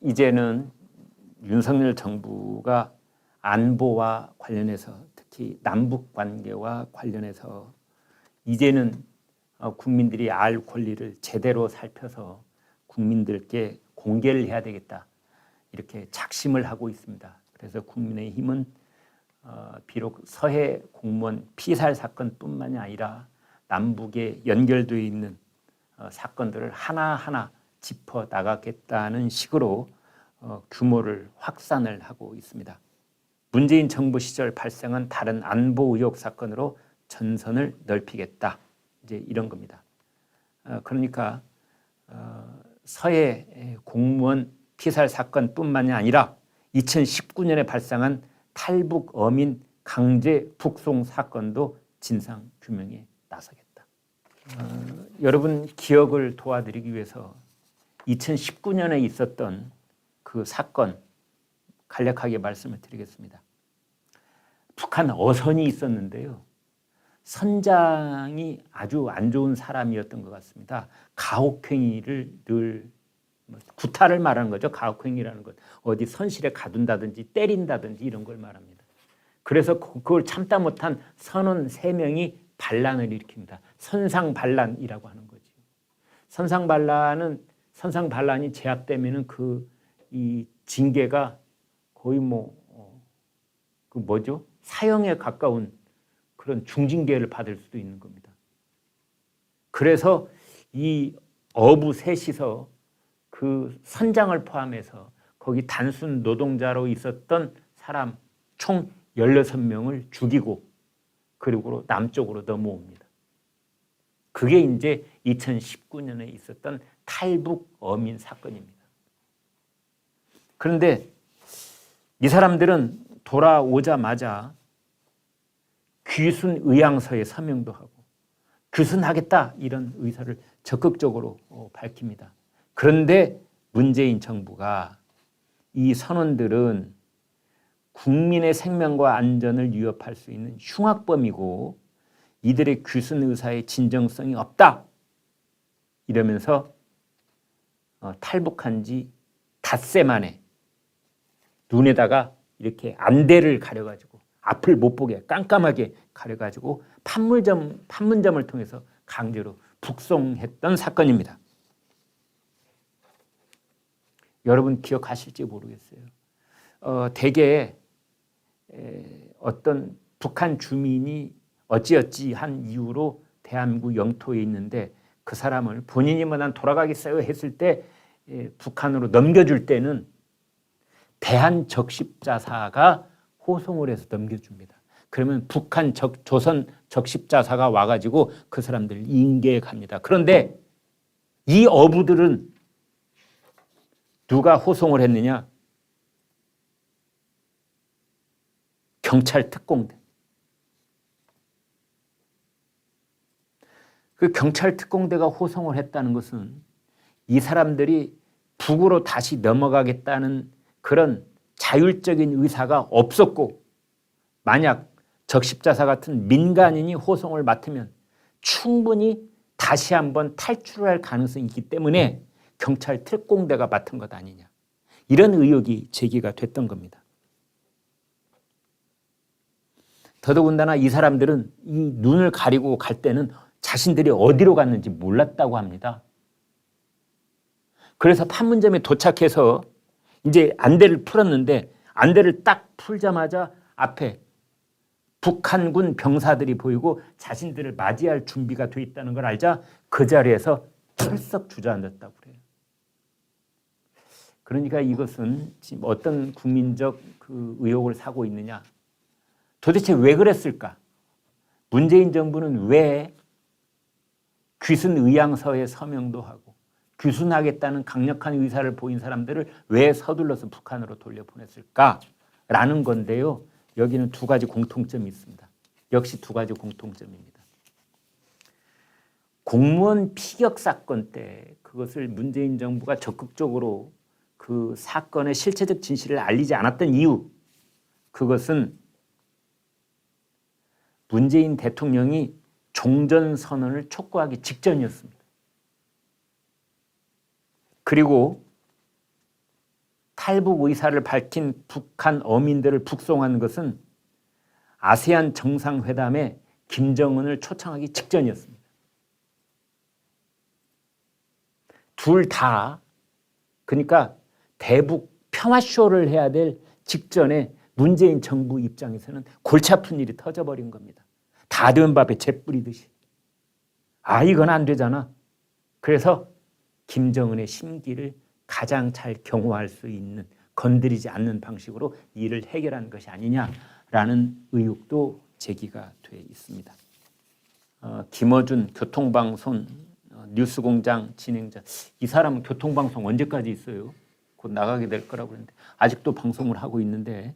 이제는 윤석열 정부가 안보와 관련해서 특히 남북 관계와 관련해서 이제는 국민들이 알 권리를 제대로 살펴서 국민들께 공개를 해야 되겠다, 이렇게 작심을 하고 있습니다. 그래서 국민의힘은 비록 서해 공무원 피살 사건뿐만이 아니라 남북에 연결되어 있는 사건들을 하나하나 짚어 나가겠다는 식으로 규모를 확산을 하고 있습니다. 문재인 정부 시절 발생한 다른 안보 의혹 사건으로 전선을 넓히겠다, 이제 이런 겁니다. 그러니까 서해 공무원 피살 사건뿐만이 아니라 2019년에 발생한 탈북 어민 강제 북송 사건도 진상 규명에 나서겠다. 여러분 기억을 도와드리기 위해서 2019년에 있었던 그 사건 간략하게 말씀을 드리겠습니다. 북한 어선이 있었는데요. 선장이 아주 안 좋은 사람이었던 것 같습니다. 가혹행위를 늘, 구타를 말하는 거죠. 가혹행위라는 것. 어디 선실에 가둔다든지 때린다든지 이런 걸 말합니다. 그래서 그걸 참다 못한 선원 3명이 반란을 일으킵니다. 선상반란이라고 하는 거죠. 선상반란이 제압되면은 이 징계가 거의 사형에 가까운 그런 중징계를 받을 수도 있는 겁니다. 그래서 이 어부 셋이서 그 선장을 포함해서 거기 단순 노동자로 있었던 사람 총 16명을 죽이고 그리고 남쪽으로 넘어옵니다. 그게 이제 2019년에 있었던 탈북 어민 사건입니다. 그런데 이 사람들은 돌아오자마자 귀순 의향서에 서명도 하고 귀순하겠다, 이런 의사를 적극적으로 밝힙니다. 그런데 문재인 정부가 이 선원들은 국민의 생명과 안전을 위협할 수 있는 흉악범이고 이들의 귀순 의사의 진정성이 없다, 이러면서 탈북한 지 닷새 만에 눈에다가 이렇게 안대를 가려가지고 앞을 못 보게 깜깜하게 가려가지고 판문점을 통해서 강제로 북송했던 사건입니다. 여러분 기억하실지 모르겠어요. 대개 어떤 북한 주민이 어찌어찌한 이유로 대한민국 영토에 있는데 그 사람을 본인이 난 돌아가겠어요 했을 때 북한으로 넘겨줄 때는 대한적십자사가 호송을 해서 넘겨줍니다. 그러면 북한 조선 적십자사가 와가지고 그 사람들을 인계해 갑니다. 그런데 이 어부들은 누가 호송을 했느냐? 경찰 특공대. 그 경찰 특공대가 호송을 했다는 것은 이 사람들이 북으로 다시 넘어가겠다는 그런 자율적인 의사가 없었고, 만약 적십자사 같은 민간인이 호송을 맡으면 충분히 다시 한번 탈출할 가능성이 있기 때문에 경찰 특공대가 맡은 것 아니냐, 이런 의혹이 제기가 됐던 겁니다. 더더군다나 이 사람들은 이 눈을 가리고 갈 때는 자신들이 어디로 갔는지 몰랐다고 합니다. 그래서 판문점에 도착해서 이제 안대를 풀었는데 안대를 딱 풀자마자 앞에 북한군 병사들이 보이고 자신들을 맞이할 준비가 돼 있다는 걸 알자 그 자리에서 철썩 주저앉았다고 그래요. 그러니까 이것은 지금 어떤 국민적 그 의혹을 사고 있느냐. 도대체 왜 그랬을까? 문재인 정부는 왜 귀순 의향서에 서명도 하고 귀순하겠다는 강력한 의사를 보인 사람들을 왜 서둘러서 북한으로 돌려보냈을까라는 건데요. 여기는 2가지 공통점이 있습니다. 역시 2가지 공통점입니다. 공무원 피격 사건 때 그것을 문재인 정부가 적극적으로 그 사건의 실체적 진실을 알리지 않았던 이유, 그것은 문재인 대통령이 종전선언을 촉구하기 직전이었습니다. 그리고 탈북 의사를 밝힌 북한 어민들을 북송한 것은 아세안 정상회담에 김정은을 초청하기 직전이었습니다. 둘 다 그러니까 대북 평화쇼를 해야 될 직전에 문재인 정부 입장에서는 골치 아픈 일이 터져버린 겁니다. 다 된 밥에 재 뿌리듯이. 이건 안 되잖아. 그래서 김정은의 심기를 가장 잘 경호할 수 있는, 건드리지 않는 방식으로 일을 해결한 것이 아니냐라는 의혹도 제기가 돼 있습니다. 김어준 교통방송 뉴스공장 진행자, 이 사람은 교통방송 언제까지 있어요? 곧 나가게 될 거라고 그러는데 아직도 방송을 하고 있는데,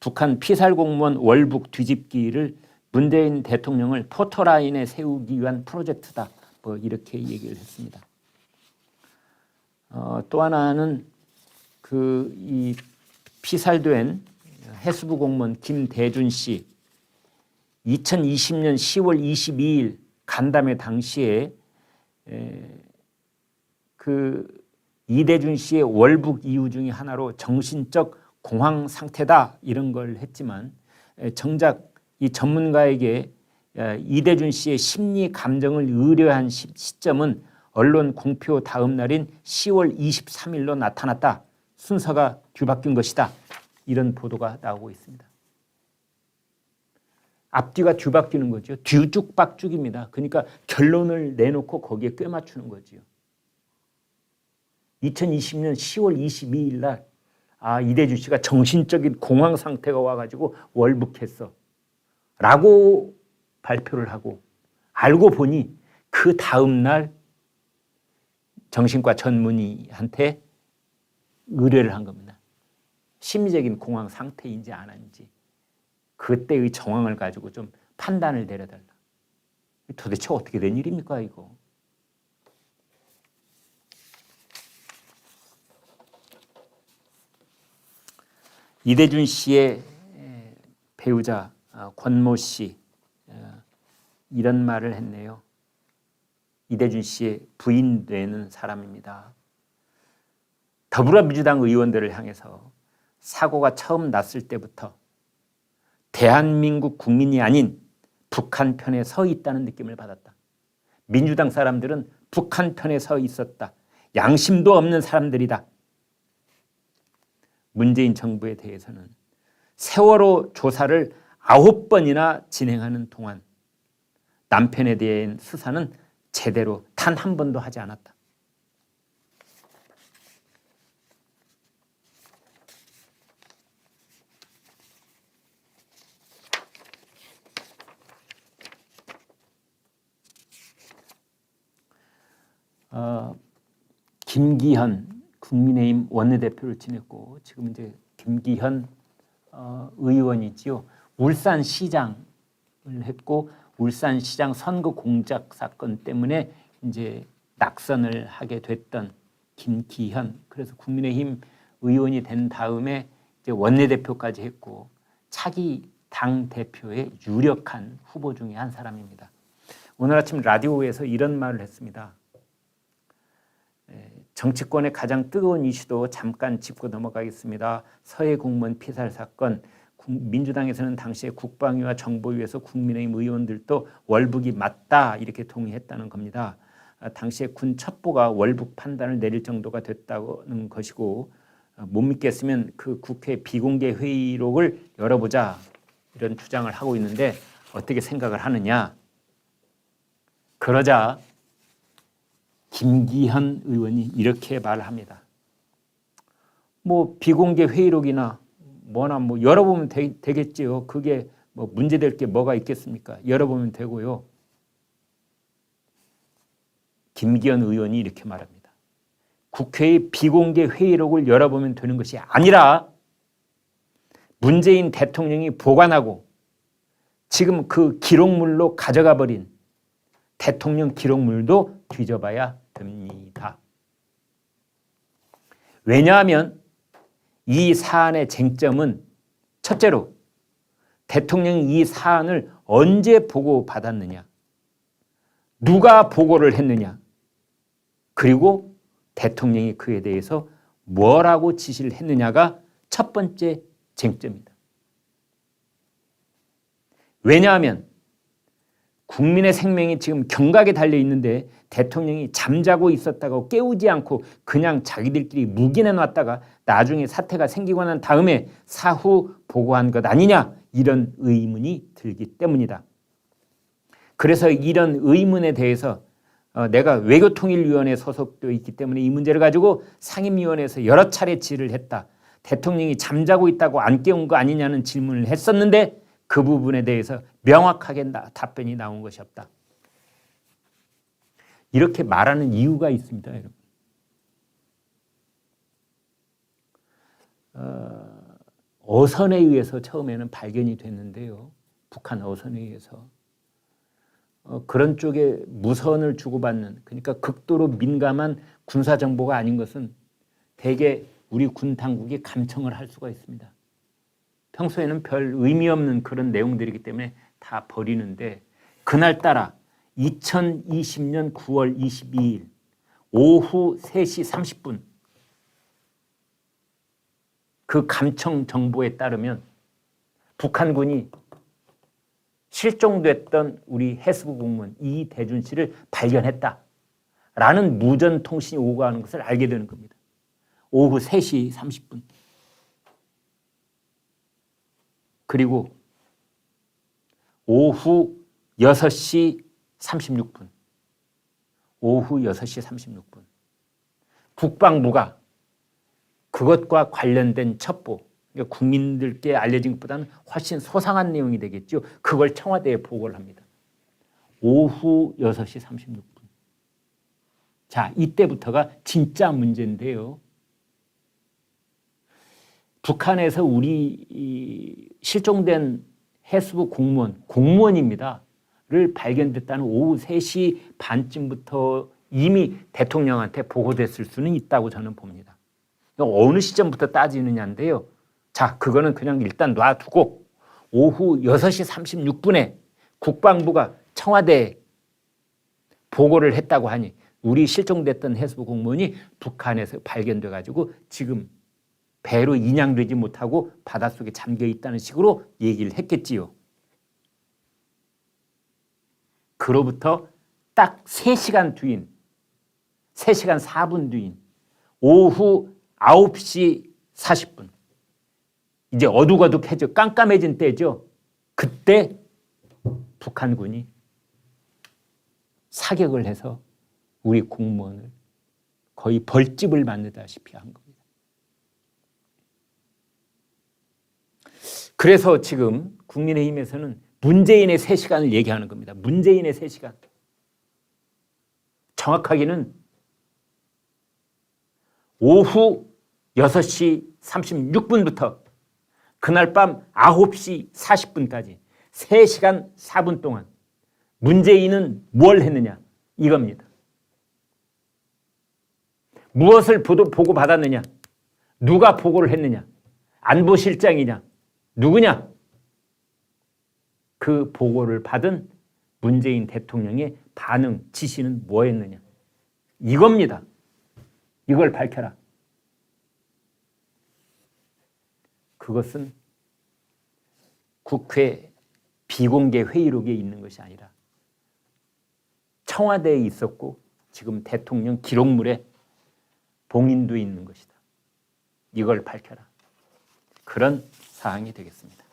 북한 피살 공무원 월북 뒤집기를 문재인 대통령을 포토라인에 세우기 위한 프로젝트다, 뭐 이렇게 얘기를 했습니다. 또 하나는 이 피살된 해수부 공무원 김대준 씨, 2020년 10월 22일 간담회 당시에 이대준 씨의 월북 이유 중에 하나로 정신적 공황 상태다 이런 걸 했지만, 정작 이 전문가에게 이대준 씨의 심리 감정을 의뢰한 시점은 언론 공표 다음 날인 10월 23일로 나타났다. 순서가 뒤바뀐 것이다. 이런 보도가 나오고 있습니다. 앞뒤가 뒤바뀌는 거죠. 뒤죽박죽입니다. 그러니까 결론을 내놓고 거기에 꿰맞추는 거죠. 2020년 10월 22일 날 이대준 씨가 정신적인 공황 상태가 와가지고 월북했어 라고 발표를 하고, 알고 보니 그 다음 날 정신과 전문의한테 의뢰를 한 겁니다. 심리적인 공황 상태인지 안 한지 그때의 정황을 가지고 좀 판단을 내려달라. 도대체 어떻게 된 일입니까 이거? 이대준 씨의 배우자 권모 씨 이런 말을 했네요. 이대준 씨의 부인 되는 사람입니다. 더불어민주당 의원들을 향해서 사고가 처음 났을 때부터 대한민국 국민이 아닌 북한 편에 서 있다는 느낌을 받았다. 민주당 사람들은 북한 편에 서 있었다. 양심도 없는 사람들이다. 문재인 정부에 대해서는 세월호 조사를 9번이나 진행하는 동안 남편에 대한 수사는 제대로 단 한 번도 하지 않았다. 김기현 국민의힘 원내대표를 지냈고 지금 이제 김기현 의원이지요. 울산시장을 했고 울산시장 선거 공작 사건 때문에 이제 낙선을 하게 됐던 김기현. 그래서 국민의힘 의원이 된 다음에 이제 원내대표까지 했고 차기 당 대표의 유력한 후보 중에 한 사람입니다. 오늘 아침 라디오에서 이런 말을 했습니다. 정치권의 가장 뜨거운 이슈도 잠깐 짚고 넘어가겠습니다. 서해 공무원 피살 사건, 민주당에서는 당시에 국방위와 정보위에서 국민의힘 의원들도 월북이 맞다 이렇게 동의했다는 겁니다. 당시에 군 첩보가 월북 판단을 내릴 정도가 됐다는 것이고, 못 믿겠으면 그 국회 비공개 회의록을 열어보자 이런 주장을 하고 있는데 어떻게 생각을 하느냐. 그러자 김기현 의원이 이렇게 말합니다. 뭐 비공개 회의록이나 뭐나 뭐 열어보면 되겠지요. 그게 뭐 문제될 게 뭐가 있겠습니까? 열어보면 되고요. 김기현 의원이 이렇게 말합니다. 국회의 비공개 회의록을 열어보면 되는 것이 아니라 문재인 대통령이 보관하고 지금 그 기록물로 가져가 버린 대통령 기록물도 뒤져봐야 됩니다. 왜냐하면 이 사안의 쟁점은 첫째로 대통령이 이 사안을 언제 보고받았느냐, 누가 보고를 했느냐, 그리고 대통령이 그에 대해서 뭐라고 지시를 했느냐가 첫 번째 쟁점이다. 왜냐하면 국민의 생명이 지금 경각에 달려 있는데 대통령이 잠자고 있었다고 깨우지 않고 그냥 자기들끼리 묵인해 놨다가 나중에 사태가 생기고 난 다음에 사후 보고한 것 아니냐, 이런 의문이 들기 때문이다. 그래서 이런 의문에 대해서 내가 외교통일위원회에 소속되어 있기 때문에 이 문제를 가지고 상임위원회에서 여러 차례 질의를 했다. 대통령이 잠자고 있다고 안 깨운 거 아니냐는 질문을 했었는데 그 부분에 대해서 명확하게 답변이 나온 것이 없다. 이렇게 말하는 이유가 있습니다, 여러분. 어선에 의해서 처음에는 발견이 됐는데요. 북한 어선에 의해서. 그런 쪽에 무선을 주고받는, 그러니까 극도로 민감한 군사정보가 아닌 것은 대개 우리 군 당국이 감청을 할 수가 있습니다. 평소에는 별 의미 없는 그런 내용들이기 때문에 다 버리는데 그날따라 2020년 9월 22일 오후 3시 30분 그 감청 정보에 따르면 북한군이 실종됐던 우리 해수부 공무원 이대준 씨를 발견했다라는 무전통신이 오고 가는 것을 알게 되는 겁니다. 오후 3시 30분. 그리고 오후 6시 36분. 오후 6시 36분. 국방부가 그것과 관련된 첩보, 그러니까 국민들께 알려진 것보다는 훨씬 소상한 내용이 되겠죠. 그걸 청와대에 보고를 합니다. 오후 6시 36분. 자, 이때부터가 진짜 문제인데요. 북한에서 우리 실종된 해수부 공무원입니다. 를 발견됐다는 오후 3시 반쯤부터 이미 대통령한테 보고됐을 수는 있다고 저는 봅니다. 어느 시점부터 따지느냐인데요. 자, 그거는 그냥 일단 놔두고 오후 6시 36분에 국방부가 청와대에 보고를 했다고 하니 우리 실종됐던 해수부 공무원이 북한에서 발견돼 가지고 지금 배로 인양되지 못하고 바닷속에 잠겨 있다는 식으로 얘기를 했겠지요. 그로부터 딱 3시간 뒤인 3시간 4분 뒤인 오후 9시 40분 이제 어둑어둑해져 깜깜해진 때죠. 그때 북한군이 사격을 해서 우리 공무원을 거의 벌집을 맞는다시피 한 겁니다. 그래서 지금 국민의힘에서는 문재인의 3시간을 얘기하는 겁니다. 문재인의 3시간. 정확하게는 오후 6시 36분부터 그날 밤 9시 40분까지 3시간 4분 동안 문재인은 뭘 했느냐 이겁니다. 무엇을 보고받았느냐, 누가 보고를 했느냐, 안보실장이냐, 누구냐, 그 보고를 받은 문재인 대통령의 반응, 지시는 뭐였느냐 이겁니다. 이걸 밝혀라. 그것은 국회 비공개 회의록에 있는 것이 아니라 청와대에 있었고 지금 대통령 기록물에 봉인돼 있는 것이다. 이걸 밝혀라. 그런 사항이 되겠습니다.